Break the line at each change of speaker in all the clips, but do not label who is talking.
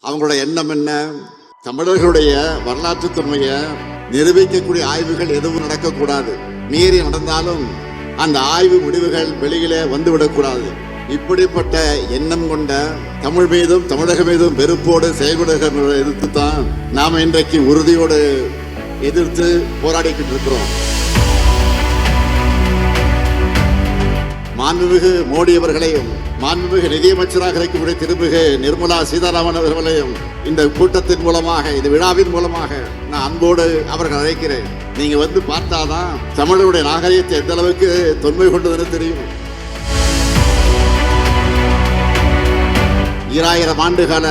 அவங்களுடைய எண்ணம் என்ன? தமிழர்களுடைய வரலாற்று தன்மையை நிரூபிக்கக்கூடிய ஆய்வுகள் எதுவும் நடக்கக்கூடாது. மீறி நடந்தாலும் அந்த ஆய்வு முடிவுகள் வெளியிலே வந்துவிடக்கூடாது. இப்படிப்பட்ட எண்ணம் கொண்ட தமிழ் மீதும் தமிழக மீதும் வெறுப்போடு செயல்படுகிற எதிர்த்து தான் நாம இன்றைக்கு உறுதியோடு எதிர்த்து போராடிக்கிட்டு இருக்கிறோம். மாண்புமிகு மோடி அவர்களையும் மாண்புமிகு நிதியமைச்சராக இருக்கக்கூடிய திருமிகு நிர்மலா சீதாராமன் அவர்களையும் இந்த கூட்டத்தின் மூலமாக, இந்த விழாவின் மூலமாக நான் அன்போடு அவர்கள் அழைக்கிறேன். நீங்க வந்து பார்த்தாதான் தமிழருடைய நாகரிகத்தை எந்த அளவுக்கு தொன்மை கொண்டதுன்னு தெரியும். 2000 ஆண்டுகால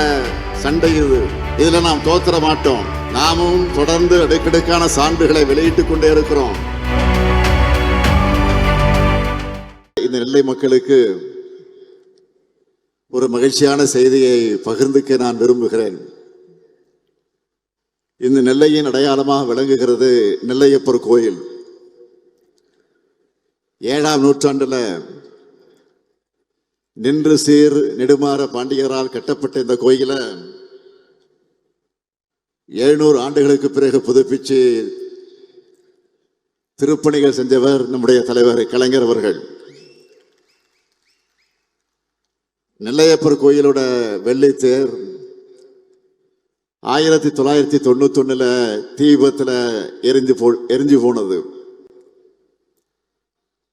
சண்டை இது. இதுல நாம் தோற்ற மாட்டோம். நாமும் தொடர்ந்து அடுக்கடுக்கான சான்றுகளை வெளியிட்டுக் கொண்டே இருக்கிறோம். இந்த நெல்லை மக்களுக்கு ஒரு மகிழ்ச்சியான செய்தியை பகிர்ந்துக்க நான் விரும்புகிறேன். இந்த நெல்லையின் அடையாளமாக விளங்குகிறது நெல்லையப்பர் கோயில். 7ஆம் நூற்றாண்டுல நின்று சீர் நெடுமாற பாண்டியரால் கட்டப்பட்ட இந்த கோயில 700 ஆண்டுகளுக்கு பிறகு புதுப்பிச்சு திருப்பணிகள் செஞ்சவர் நம்முடைய தலைவர் கலைஞர் அவர்கள். நெல்லையப்பர் கோயிலோட வெள்ளித்தேர் 1991 தீ விபத்துல எரிஞ்சு போனது.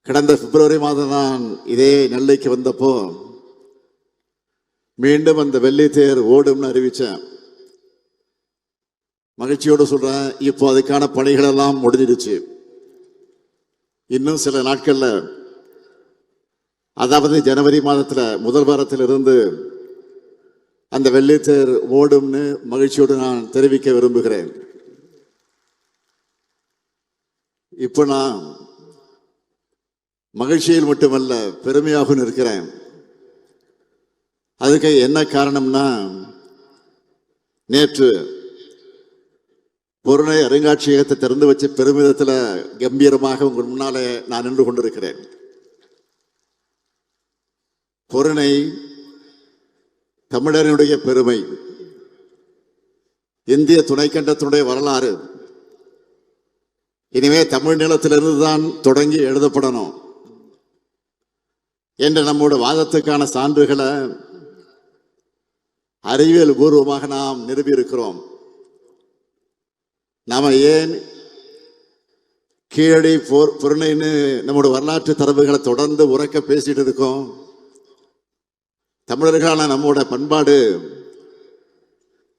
கடந்த பிப்ரவரி மாதம் தான் இதே நெல்லைக்கு வந்தப்போ மீண்டும் அந்த வெள்ளித்தேர் ஓடும்னு அறிவிச்சேன். மகிழ்ச்சியோடு சொல்றேன், இப்போ அதுக்கான பணிகள் எல்லாம் முடிஞ்சிடுச்சு. இன்னும் சில நாட்கள்ல, அதாவது ஜனவரி மாதத்துல முதல் வாரத்திலிருந்து அந்த வெள்ளித்தேர் ஓடும்னு மகிழ்ச்சியோடு நான் தெரிவிக்க விரும்புகிறேன். இப்ப நான் மகிழ்ச்சியில் மட்டுமல்ல, பெருமையாகவும் இருக்கிறேன். அதுக்கு என்ன காரணம்னா, நேற்று பொருணை அருங்காட்சியகத்தை திறந்து வச்ச பெருமிதத்தில் கம்பீரமாக உங்கள் முன்னாலே நான் நின்று கொண்டிருக்கிறேன். பொருணை தமிழர்களுடைய பெருமை, இந்திய துணைக்கண்டத்தினுடைய வரலாறு இனிமே தமிழ் நிலத்திலிருந்து தான் தொடங்கி எழுதப்படணும் என்ற நம்முடைய வாதத்துக்கான சான்றுகளை அறிவியல் பூர்வமாக நாம் நிறுவியிருக்கிறோம். நாம ஏன் கீழடி பொருணைன்னு நம்முடைய வரலாற்று தரவுகளை தொடர்ந்து உறக்க பேசிட்டு இருக்கோம்? தமிழர்களான நம்மோட பண்பாடு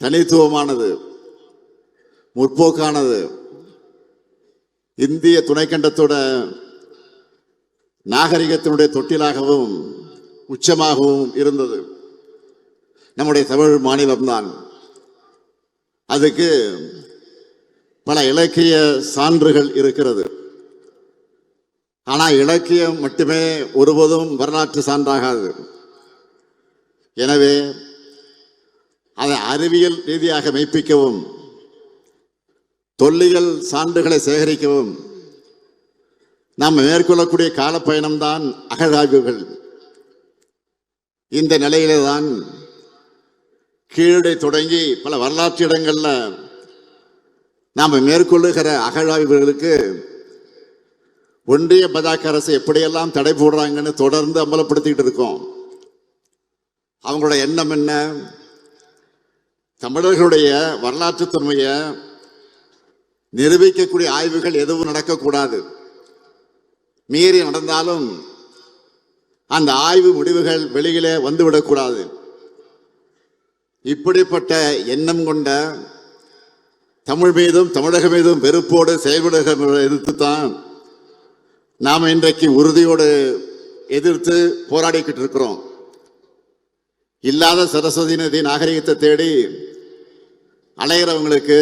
தனித்துவமானது, முற்போக்கானது, இந்திய துணைக்கண்டத்தோட நாகரிகத்தினுடைய தொட்டிலாகவும் உச்சமாகவும் இருந்தது நம்முடைய தமிழ் மாநிலம்தான். அதுக்கு பல இலக்கிய சான்றுகள் இருக்கிறது. ஆனால் இலக்கியம் மட்டுமே ஒருபோதும் வரலாற்று சான்றாகாது. எனவே அதை அறிவியல் ரீதியாக மெய்ப்பிக்கவும், தொல்லியல் சான்றுகளை சேகரிக்கவும் நாம் மேற்கொள்ளக்கூடிய காலப்பயணம்தான் அகழாய்வுகள். இந்த நிலையிலே தான் கீழடி தொடங்கி பல வரலாற்று இடங்கள்ல நாம் மேற்கொள்ளுகிற அகழாய்வுகளுக்கு ஒன்றிய பாஜக அரசு எப்படியெல்லாம் தடை போடுறாங்கன்னு தொடர்ந்து அமலப்படுத்திக்கிட்டு இருக்கோம். அவங்களோட எண்ணம் என்ன? தமிழர்களுடைய வரலாற்று தன்மையை நிரூபிக்கக்கூடிய ஆய்வுகள் எதுவும் நடக்கக்கூடாது. மீறி நடந்தாலும் அந்த ஆய்வு முடிவுகள் வெளியிலே வந்துவிடக்கூடாது. இப்படிப்பட்ட எண்ணம் கொண்ட தமிழ் மீதும் தமிழக மீதும் வெறுப்போடு செயல்படுகிற எதிர்த்து தான் நாம் இன்றைக்கு உறுதியோடு எதிர்த்து போராடிக்கிட்டு இருக்கிறோம். இல்லாத சரஸ்வதி நதி நாகரிகத்தை தேடி அலைகிறவங்களுக்கு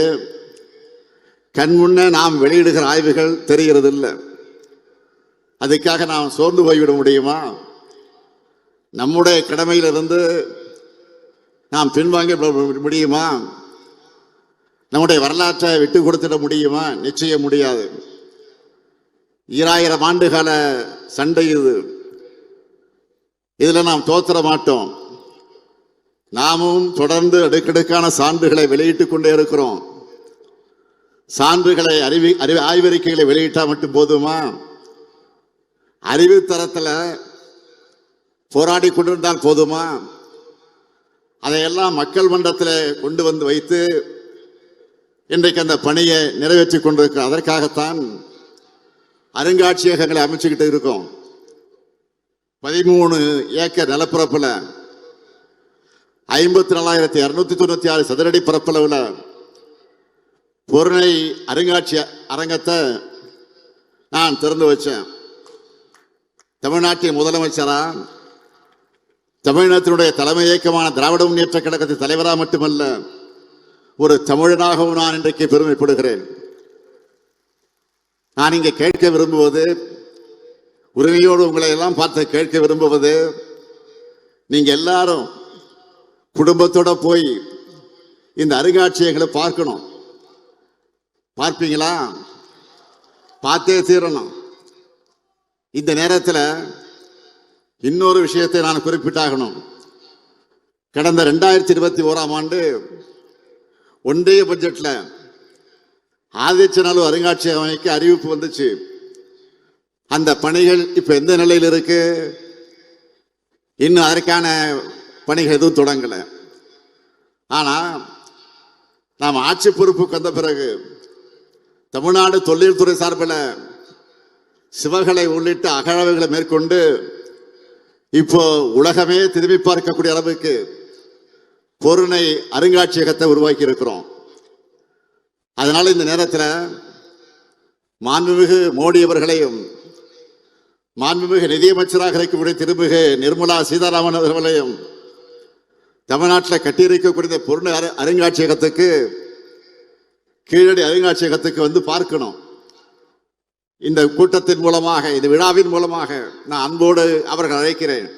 கண்முன்ன நாம் வெளியிடுகிற ஆய்வுகள் தெரிகிறது இல்லை. அதுக்காக நாம் சோர்ந்து போய்விட முடியுமா? நம்முடைய கடமையிலிருந்து நாம் பின்வாங்க முடியுமா? நம்முடைய வரலாற்றை விட்டு கொடுத்துட முடியுமா? நிச்சயம் முடியாது. 2000 ஆண்டுகால சண்டை இது. இதுல நாம் தோற்ற மாட்டோம். நாமும் தொடர்ந்து அடுக்கடுக்கான சான்றுகளை வெளியிட்டுக் கொண்டே இருக்கிறோம். சான்றுகளை ஆய்வறிக்கைகளை வெளியிட்டா மட்டும் போதுமா? அறிவு தரத்தில் போராடி கொண்டிருந்தால் போதுமா? அதையெல்லாம் மக்கள் மன்றத்தில் கொண்டு வந்து வைத்து இன்றைக்கு அந்த பணியை நிறைவேற்றி கொண்டிருக்க. அதற்காகத்தான் அருங்காட்சியகங்களை அமைச்சுக்கிட்டு இருக்கோம். 13 ஏக்கர் நிலப்பரப்புல 54,296 சதுரடி பரப்பளவுல பொருணை அருங்காட்சிய அரங்கத்தை நான் திறந்து வச்சேன். தமிழ்நாட்டின் முதலமைச்சரா, தமிழ்நாட்டினுடைய தலைமை இயக்கமான திராவிட முன்னேற்ற கழகத்தின் தலைவராக மட்டுமல்ல, ஒரு தமிழனாகவும் நான் இன்றைக்கு பெருமைப்படுகிறேன். நான் இங்கே கேட்க விரும்புவது, உரிமையோடு உங்களை எல்லாம் பார்த்து கேட்க விரும்புவது, நீங்க எல்லாரும் குடும்பத்தோட போய் இந்த அருங்காட்சியகங்களை பார்க்கணும். பார்ப்பீங்களா? பார்த்தே தீரணும். இந்த நேரத்தில் இன்னொரு விஷயத்தை நான் குறிப்பிட்டாகணும். கடந்த 2021ஆம் ஆண்டு ஒன்றிய பட்ஜெட்ல ஆதிச்சநல்லூர் அருங்காட்சியகம் அமைக்க அறிவிப்பு வந்துச்சு. அந்த பணிகள் இப்ப எந்த நிலையில் இருக்கு? இன்னும் அதற்கான பணிகள் எதுவும் தொடங்கல. ஆனா நாம் ஆட்சி பொறுப்புக்கு வந்த பிறகு தமிழ்நாடு தொழில் துறை சார்பில் சிவகளை உள்ளிட்ட அகழாய்வுகளை மேற்கொண்டு இப்போ உலகமே திரும்பி பார்க்கக்கூடிய அளவுக்கு பொருணை அருங்காட்சியகத்தை உருவாக்கி இருக்கிறோம். அதனால இந்த நேரத்தில் மாண்புமிகு மோடி அவர்களையும், மாண்புமிகு நிதியமைச்சராக இருக்கக்கூடிய திருமிகு நிர்மலா சீதாராமன் அவர்களையும் தமிழ்நாட்டில் கட்டியிருக்கக்கூடிய பொருணை அருங்காட்சியகத்துக்கு, கீழடி அருங்காட்சியகத்துக்கு வந்து பார்க்கணும். இந்த கூட்டத்தின் மூலமாக, இந்த விழாவின் மூலமாக நான் அன்போடு அவர்கள் அழைக்கிறேன்.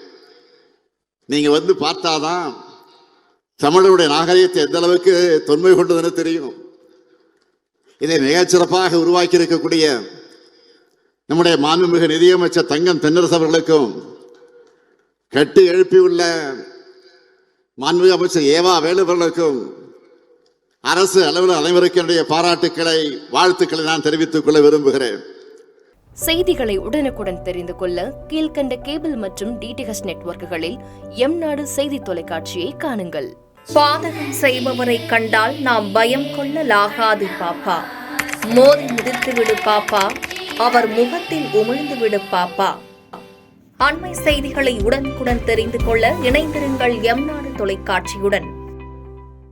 நீங்க வந்து பார்த்தாதான் தமிழருடைய நாகரிகத்தை எந்த அளவுக்கு தொன்மை கொண்டதுன்னு தெரியும். இதை மிகச்சிறப்பாக உருவாக்கி இருக்கக்கூடிய நம்முடைய மாண்புமிகு நிதியமைச்சர் தங்கம் தென்னரசு அவர்களுக்கும், கட்டி எழுப்பியுள்ள மாண்புமிகு அமைச்சர் ஏவா வேலு அவர்களுக்கும், அரசு அலுவலர் அனைவருக்கும் என்னுடைய பாராட்டுக்களை, வாழ்த்துக்களை நான் தெரிவித்துக் கொள்ள விரும்புகிறேன்.
செய்திகளை உடனுக்குடன் தெரிந்து கொள்ள கீழ்கண்ட கேபிள் மற்றும் டிடிஹெச் நெட்வொர்க்குகளில் எம்நாடு செய்தி தொலைக்காட்சியை காணுங்கள்.
பாதகம் செய்பவரை கண்டால் நாம் பயம் கொள்ளலாகாது பாப்பா. மோதி மிதித்துவிடு பாப்பா, அவர் முகத்தில் உமிழ்ந்து விடு பாப்பா. அண்மை செய்திகளை உடனுக்குடன் தெரிந்து கொள்ள இணைந்திருங்கள் எம்நாடு தொலைக்காட்சியுடன்.